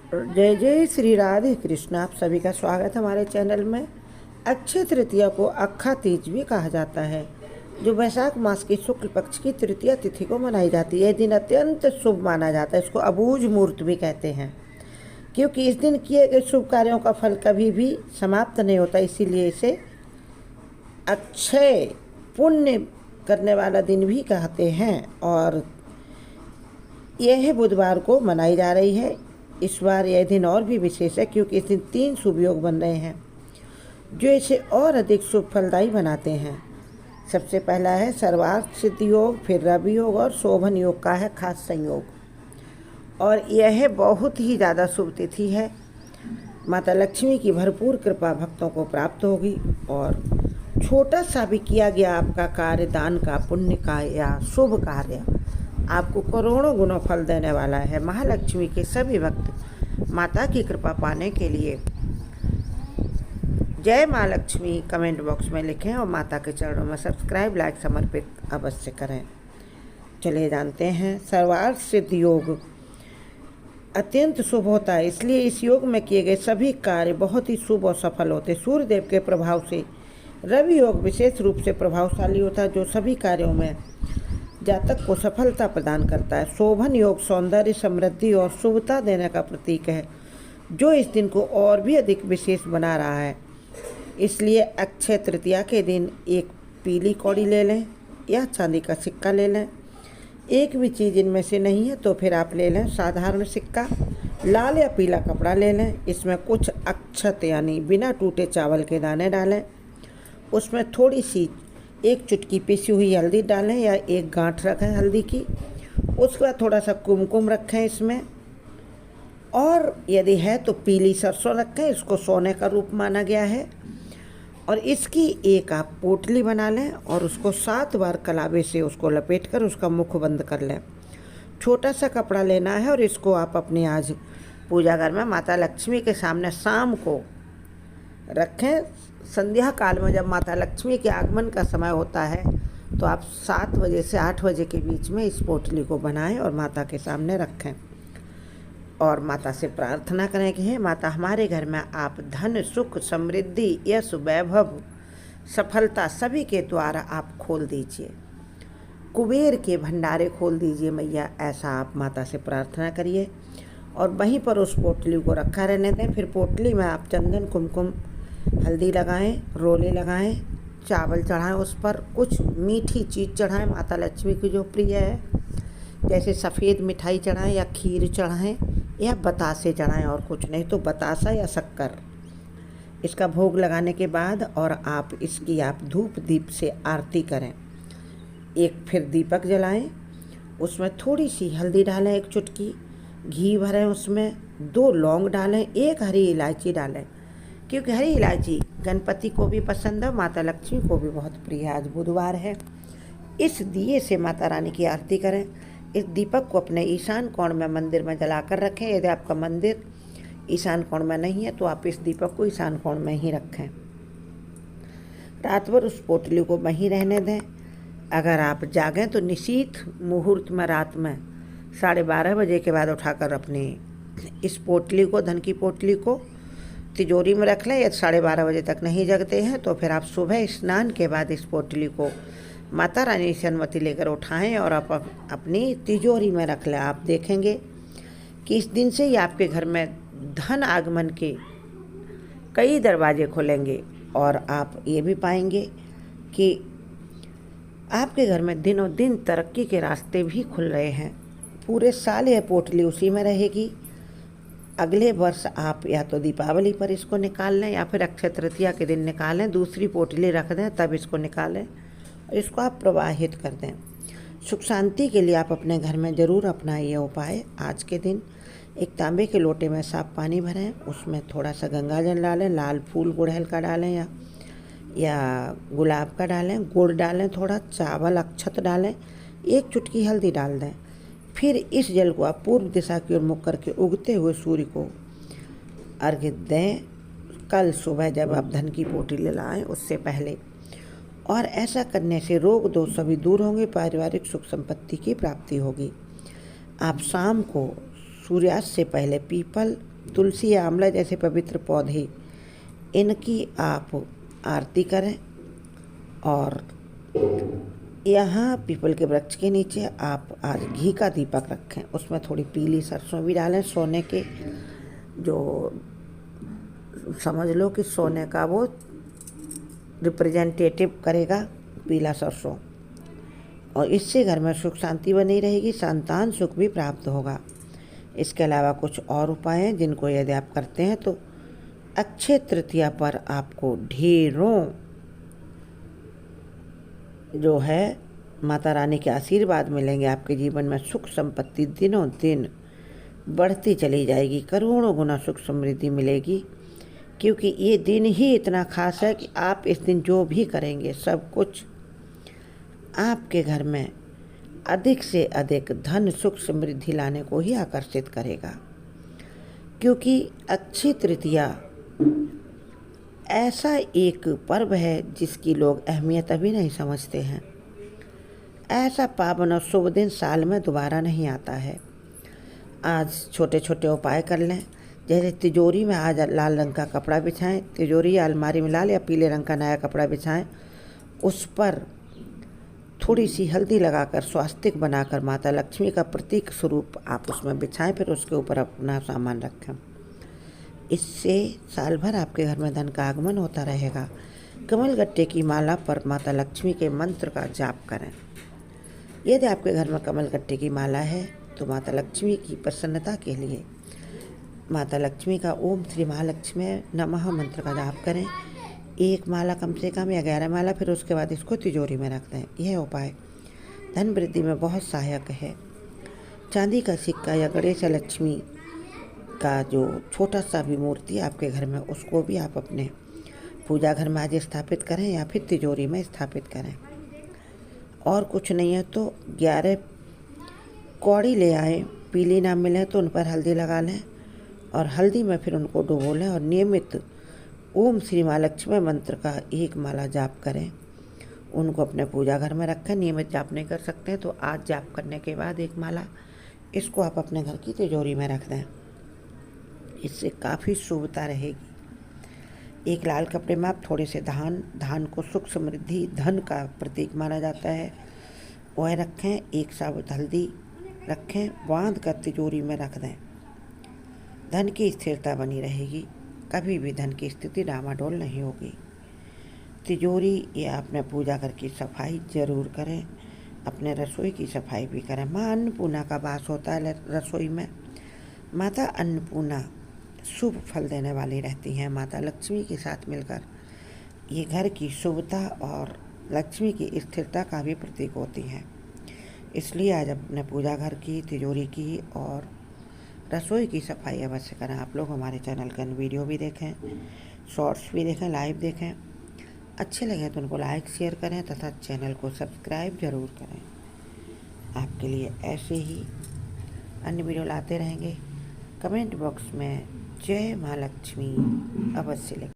जय जय श्री राधे कृष्ण। आप सभी का स्वागत है हमारे चैनल में। अक्षय तृतीया को अक्खा तीज भी कहा जाता है, जो वैशाख मास की शुक्ल पक्ष की तृतीया तिथि को मनाई जाती है। यह दिन अत्यंत शुभ माना जाता है। इसको अबूझ मुहूर्त भी कहते हैं, क्योंकि इस दिन किए गए शुभ कार्यों का फल कभी भी समाप्त नहीं होता। इसीलिए इसे अक्षय पुण्य करने वाला दिन भी कहते हैं। और यह बुधवार को मनाई जा रही है। इस बार यह दिन और भी विशेष है, क्योंकि इस दिन 3 शुभ योग बन रहे हैं, जो इसे और अधिक शुभ फलदायी बनाते हैं। सबसे पहला है सर्वार्थ सिद्ध योग, फिर रवि योग और शोभन योग का है खास संयोग। और यह बहुत ही ज़्यादा शुभ तिथि है। माता लक्ष्मी की भरपूर कृपा भक्तों को प्राप्त होगी। और छोटा सा भी किया गया आपका कार्य, दान का, पुण्य का या शुभ कार्य, आपको करोड़ों गुना फल देने वाला है। महालक्ष्मी के सभी भक्त माता की कृपा पाने के लिए जय माँ लक्ष्मी कमेंट बॉक्स में लिखें और माता के चरणों में सब्सक्राइब, लाइक समर्पित अवश्य करें। चलिए जानते हैं। सर्वार्थ सिद्ध योग अत्यंत शुभ होता है, इसलिए इस योग में किए गए सभी कार्य बहुत ही शुभ और सफल होते। सूर्यदेव के प्रभाव से रवि योग विशेष रूप से प्रभावशाली होता है, जो सभी कार्यों में जातक को सफलता प्रदान करता है। शोभन योग सौंदर्य, समृद्धि और शुभता देने का प्रतीक है, जो इस दिन को और भी अधिक विशेष बना रहा है। इसलिए अक्षय तृतीया के दिन एक पीली कौड़ी ले लें या चांदी का सिक्का ले लें। एक भी चीज़ इनमें से नहीं है तो फिर आप ले लें साधारण सिक्का। लाल या पीला कपड़ा ले लें। इसमें कुछ अक्षत यानी बिना टूटे चावल के दाने डालें। उसमें थोड़ी सी 1 चुटकी पिसी हुई हल्दी डालें या 1 गांठ रखें हल्दी की। उसके बाद थोड़ा सा कुमकुम रखें इसमें, और यदि है तो पीली सरसों रखें। इसको सोने का रूप माना गया है। और इसकी एक आप पोटली बना लें और उसको 7 बार कलावे से उसको लपेट कर उसका मुख बंद कर लें। छोटा सा कपड़ा लेना है और इसको आप अपने आज पूजा घर में माता लक्ष्मी के सामने शाम को रखें। संध्या काल में जब माता लक्ष्मी के आगमन का समय होता है, तो आप 7 बजे से 8 बजे के बीच में इस पोटली को बनाएं और माता के सामने रखें। और माता से प्रार्थना करें कि हे माता, हमारे घर में आप धन, सुख, समृद्धि, यश, वैभव, सफलता सभी के द्वारा आप खोल दीजिए। कुबेर के भंडारे खोल दीजिए मैया, ऐसा आप माता से प्रार्थना करिए। और वहीं पर उस पोटली को रखा रहने दें। फिर पोटली में आप चंदन, कुमकुम, हल्दी लगाएं, रोले लगाएं, चावल चढ़ाएं, उस पर कुछ मीठी चीज़ चढ़ाएं माता लक्ष्मी की जो प्रिय है, जैसे सफ़ेद मिठाई चढ़ाएं या खीर चढ़ाएं या बतासे चढ़ाएं, और कुछ नहीं तो बतासा या शक्कर। इसका भोग लगाने के बाद और आप इसकी धूप दीप से आरती करें। एक फिर दीपक जलाएं, उसमें थोड़ी सी हल्दी डालें, 1 चुटकी घी भरें, उसमें 2 लौंग डालें, 1 हरी इलायची डालें, क्योंकि हरी इलायची गणपति को भी पसंद है, माता लक्ष्मी को भी बहुत प्रिय है। आज बुधवार है। इस दिए से माता रानी की आरती करें। इस दीपक को अपने ईशान कोण में मंदिर में जलाकर रखें। यदि आपका मंदिर ईशान कोण में नहीं है तो आप इस दीपक को ईशान कोण में ही रखें। रात भर उस पोटली को वहीं रहने दें। अगर आप जागें तो निशीथ मुहूर्त में रात में 12:30 बजे के बाद उठाकर अपनी इस पोटली को, धन की पोटली को तिजोरी में रख लें। यदि 12:30 बजे तक नहीं जगते हैं तो फिर आप सुबह स्नान के बाद इस पोटली को माता रानी से अनुमति लेकर उठाएं और आप अपनी तिजोरी में रख लें। आप देखेंगे कि इस दिन से ही आपके घर में धन आगमन के कई दरवाजे खुलेंगे। और आप ये भी पाएंगे कि आपके घर में दिनों दिन तरक्की के रास्ते भी खुल रहे हैं। पूरे साल यह पोटली उसी में रहेगी। अगले वर्ष आप या तो दीपावली पर इसको निकाल लें या फिर अक्षय तृतीया के दिन निकालें, दूसरी पोटली रख दें, तब इसको निकालें और इसको आप प्रवाहित कर दें। सुख शांति के लिए आप अपने घर में ज़रूर अपनाएं ये उपाय। आज के दिन एक तांबे के लोटे में साफ पानी भरें, उसमें थोड़ा सा गंगा जल डालें, लाल फूल गुड़हल का डालें या गुलाब का डालें, गुड़ डालें, थोड़ा चावल अक्षत डालें, 1 चुटकी हल्दी डाल दें। फिर इस जल को आप पूर्व दिशा की ओर मुख करके उगते हुए सूर्य को अर्घ्य दें, कल सुबह जब आप धन की पोटली लाएं उससे पहले। और ऐसा करने से रोग दोष सभी दूर होंगे, पारिवारिक सुख संपत्ति की प्राप्ति होगी। आप शाम को सूर्यास्त से पहले पीपल, तुलसी या आंवला जैसे पवित्र पौधे, इनकी आप आरती करें। और यहाँ पीपल के वृक्ष के नीचे आप आज घी का दीपक रखें, उसमें थोड़ी पीली सरसों भी डालें। सोने के जो समझ लो कि सोने का वो रिप्रेजेंटेटिव करेगा पीला सरसों, और इससे घर में सुख शांति बनी रहेगी, संतान सुख भी प्राप्त होगा। इसके अलावा कुछ और उपाय हैं जिनको यदि आप करते हैं तो अक्षय तृतीया पर आपको ढेरों जो है माता रानी के आशीर्वाद मिलेंगे। आपके जीवन में सुख संपत्ति दिनों दिन बढ़ती चली जाएगी, करोड़ों गुना सुख समृद्धि मिलेगी, क्योंकि ये दिन ही इतना खास है कि आप इस दिन जो भी करेंगे सब कुछ आपके घर में अधिक से अधिक धन सुख समृद्धि लाने को ही आकर्षित करेगा। क्योंकि अक्षय तृतीया ऐसा एक पर्व है जिसकी लोग अहमियत अभी नहीं समझते हैं। ऐसा पावन और शुभ दिन साल में दोबारा नहीं आता है। आज छोटे छोटे उपाय कर लें, जैसे तिजोरी में आज लाल रंग का कपड़ा बिछाएं, तिजोरी या अलमारी में लाल या पीले रंग का नया कपड़ा बिछाएं, उस पर थोड़ी सी हल्दी लगाकर स्वास्तिक बनाकर माता लक्ष्मी का प्रतीक स्वरूप आप उसमें बिछाएं, फिर उसके ऊपर अपना सामान रखें। इससे साल भर आपके घर में धन का आगमन होता रहेगा। कमलगट्टे की माला पर माता लक्ष्मी के मंत्र का जाप करें। यदि आपके घर में कमलगट्टे की माला है तो माता लक्ष्मी की प्रसन्नता के लिए माता लक्ष्मी का ओम श्री महालक्ष्मी नमः मंत्र का जाप करें। 1 माला कम से कम या 11 माला, फिर उसके बाद इसको तिजोरी में रख दें। यह उपाय धन वृद्धि में बहुत सहायक है। चांदी का सिक्का या गणेश लक्ष्मी का जो छोटा सा भी मूर्ति आपके घर में, उसको भी आप अपने पूजा घर में आज स्थापित करें या फिर तिजोरी में स्थापित करें। और कुछ नहीं है तो 11 कौड़ी ले आएँ, पीली ना मिले तो उन पर हल्दी लगा लें और हल्दी में फिर उनको डुबो लें और नियमित ओम श्री महालक्ष्मी मंत्र का 1 माला जाप करें। उनको अपने पूजा घर में रखें। नियमित जाप नहीं कर सकते हैं तो आज जाप करने के बाद 1 माला इसको आप अपने घर की तिजोरी में रख दें। इससे काफ़ी शुभता रहेगी। 1 लाल कपड़े में आप थोड़े से धान को सुख समृद्धि धन का प्रतीक माना जाता है, वह रखें। 1 साबुत हल्दी रखें, बांध कर तिजोरी में रख दें। धन की स्थिरता बनी रहेगी, कभी भी धन की स्थिति डामाडोल नहीं होगी। तिजोरी या अपने पूजा घर की सफाई जरूर करें। अपने रसोई की सफाई भी करें। माँ अन्नपूर्णा का वास होता है रसोई में। माता अन्नपूर्णा शुभ फल देने वाली रहती हैं। माता लक्ष्मी के साथ मिलकर ये घर की शुभता और लक्ष्मी की स्थिरता का भी प्रतीक होती हैं। इसलिए आज अपने पूजा घर की, तिजोरी की और रसोई की सफाई अवश्य करें। आप लोग हमारे चैनल का वीडियो भी देखें, शॉर्ट्स भी देखें, लाइव देखें। अच्छे लगे तो उनको लाइक शेयर करें तथा चैनल को सब्सक्राइब जरूर करें। आपके लिए ऐसे ही अन्य वीडियो लाते रहेंगे। कमेंट बॉक्स में जय माँ लक्ष्मी अवश्य लिखें।